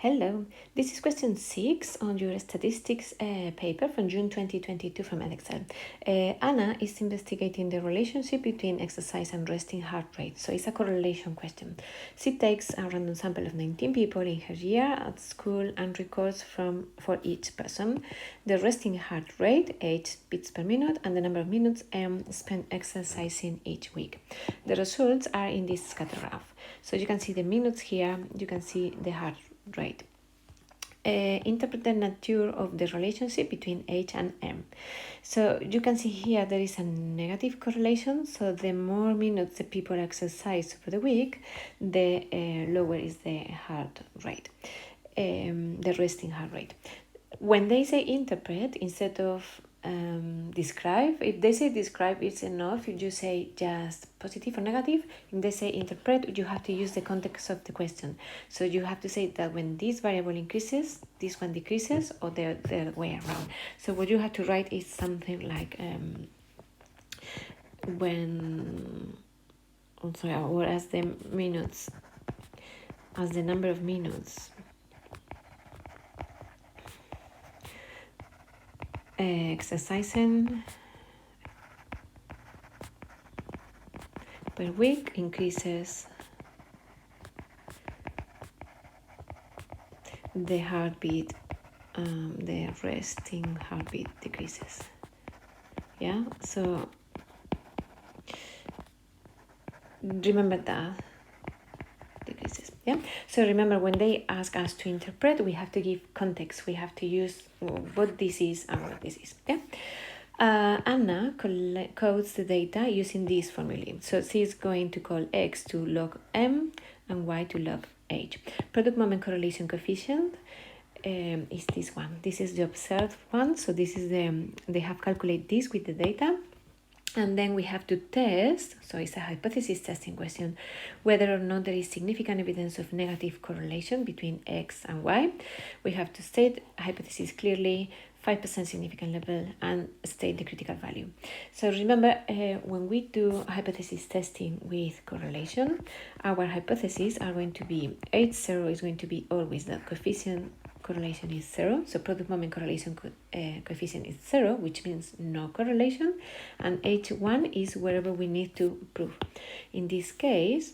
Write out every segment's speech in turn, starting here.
Hello, this is question 6 on your statistics paper from June 2022 from Edexcel. Anna is investigating the relationship between exercise and resting heart rate. So it's a correlation question. She takes a random sample of 19 people in her year at school and records for each person the resting heart rate, 8 beats per minute, and the number of minutes spent exercising each week. The results are in this scatter graph. So you can see the minutes here, you can see the heart rate. Interpret the nature of the relationship between H and M. So you can see here there is a negative correlation. So the more minutes the people exercise for the week, the lower is the heart rate, the resting heart rate. When they say interpret, instead of describe, if they say describe, it's enough if you say just positive or negative. If they say interpret, you have to use the context of the question. So you have to say that when this variable increases, this one decreases, or the other way around. So what you have to write is something like or as the minutes, as the number of minutes exercising per week increases, the heartbeat, the resting heartbeat decreases. Yeah, so remember that decreases. Yeah, so remember when they ask us to interpret, we have to give context. We have to use what this is and what this is. Yeah. Anna codes the data using this formula. So she's going to call X to log M and Y to log H. Product moment correlation coefficient is this one. This is the observed one. So this is they have calculated this with the data. And then we have to test, so it's a hypothesis testing question, whether or not there is significant evidence of negative correlation between X and Y. We have to state hypothesis clearly, 5% significant level, and state the critical value. So remember, when we do hypothesis testing with correlation, our hypotheses are going to be H0 is going to be always the coefficient correlation is 0, so product moment correlation coefficient is 0, which means no correlation, and H1 is wherever we need to prove. In this case,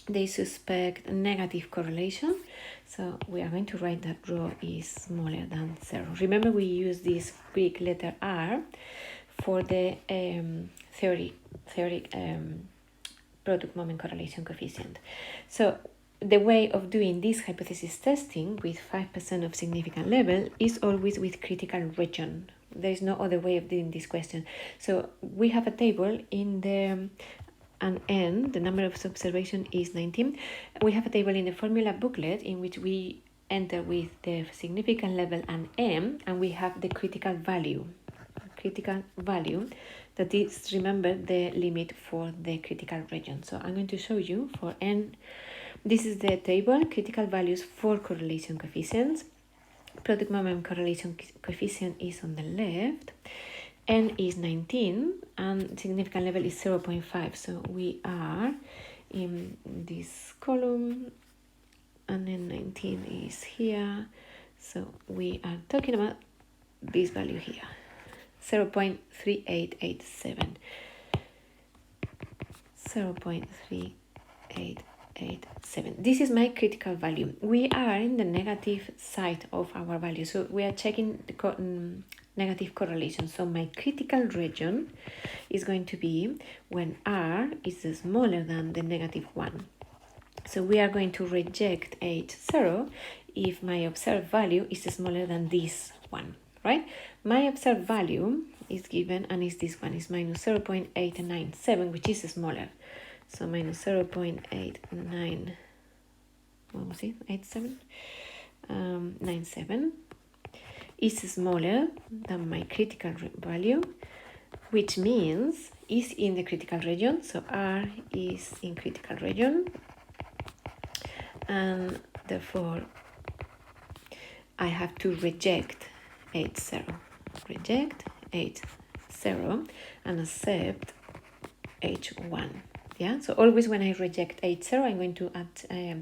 they suspect negative correlation, so we are going to write that rho is smaller than 0. Remember, we use this Greek letter R for the theoretic product moment correlation coefficient. So the way of doing this hypothesis testing with 5% of significant level is always with critical region. There is no other way of doing this question. So we have a table in the N, the number of observation is 19. We have a table in the formula booklet in which we enter with the significant level and M, and we have the critical value. That is, remember, the limit for the critical region. So I'm going to show you for N. This is the table, critical values for correlation coefficients. Product moment correlation coefficient is on the left. N is 19 and significant level is 0.5. So we are in this column and then 19 is here. So we are talking about this value here, 0.3887. 0.3887. This is my critical value. We are in the negative side of our value, so we are checking the negative correlation. So my critical region is going to be when R is smaller than the negative 1. So we are going to reject H0 if my observed value is smaller than this one, right? My observed value is given, and is this one, is minus 0.897, which is smaller. So minus 0.89, what was it, 97 is smaller than my critical value, which means is in the critical region. So R is in critical region, and therefore I have to reject H0, and accept H1. Yeah, so always when I reject H0, I'm going to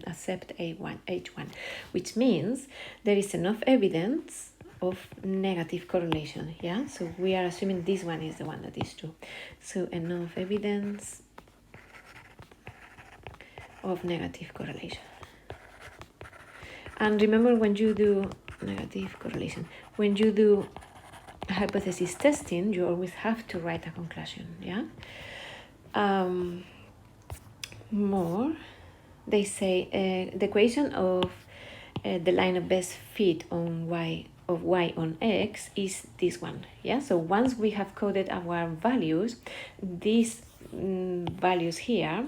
accept H1, which means there is enough evidence of negative correlation. Yeah, so we are assuming this one is the one that is true. So enough evidence of negative correlation. And remember, when you do negative correlation, when you do hypothesis testing, you always have to write a conclusion. Yeah. More, they say the equation of the line of best fit on y of y on x is this one. Yeah, so once we have coded our values, these values here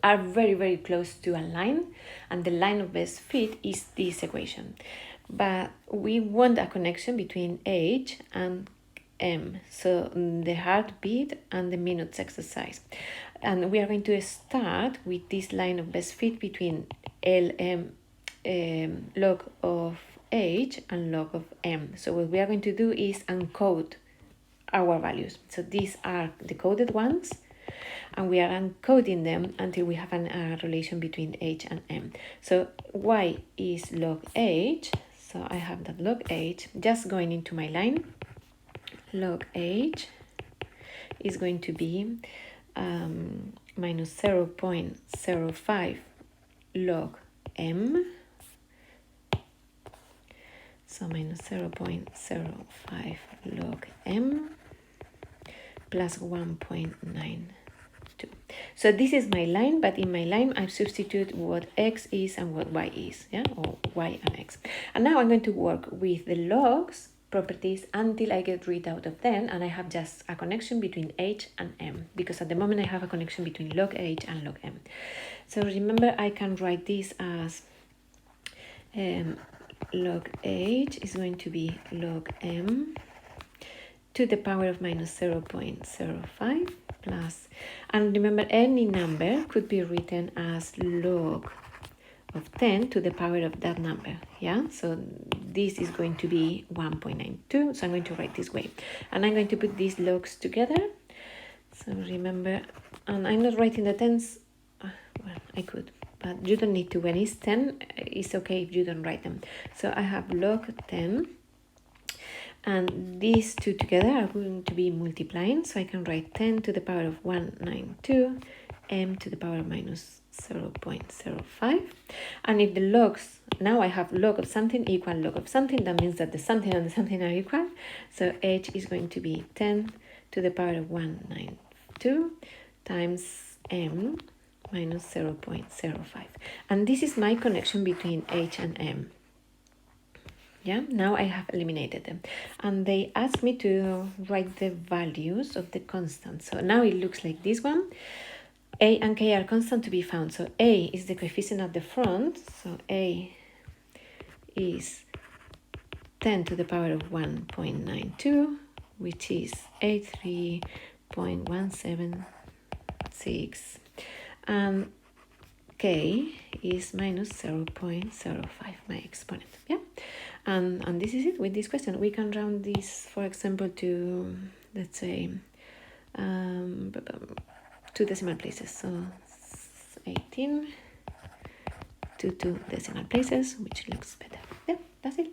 are very, very close to a line, and the line of best fit is this equation. But we want a connection between h and m, so the heartbeat and the minutes exercise. And we are going to start with this line of best fit between lm log of h and log of m. So what we are going to do is encode our values. So these are the coded ones, and we are encoding them until we have a relation between h and m. So y is log h, so I have that log h just going into my line. Log h is going to be minus 0.05 log m, so minus 0.05 log m plus 1.92. So this is my line, but in my line I substitute what x is and what y is, yeah, or y and x. And now I'm going to work with the logs properties until I get rid out of them, and I have just a connection between h and m, because at the moment I have a connection between log h and log m. So remember, I can write this as log h is going to be log m to the power of minus 0.05 plus, and remember, any number could be written as log of 10 to the power of that number. Yeah, so this is going to be 1.92, so I'm going to write this way, and I'm going to put these logs together. So remember, and I'm not writing the tens, well, I could, but you don't need to. When it's 10, it's okay if you don't write them. So I have log 10, and these two together are going to be multiplying, so I can write 10 to the power of 192 m to the power of minus 0.05. And if the logs, now I have log of something equal log of something, that means that the something and the something are equal. So h is going to be 10 to the power of 192 times m minus 0.05. And this is my connection between h and m. Yeah, now I have eliminated them, and they asked me to write the values of the constants. So now it looks like this one. A and k are constant to be found. So a is the coefficient at the front. So a is 10 to the power of 1.92, which is 83.176, and k is minus 0.05, my exponent. Yeah, and this is it with this question. We can round this, for example, to, let's say, 2 decimal places. So 18 to 2 decimal places, which looks better. Yeah, that's it.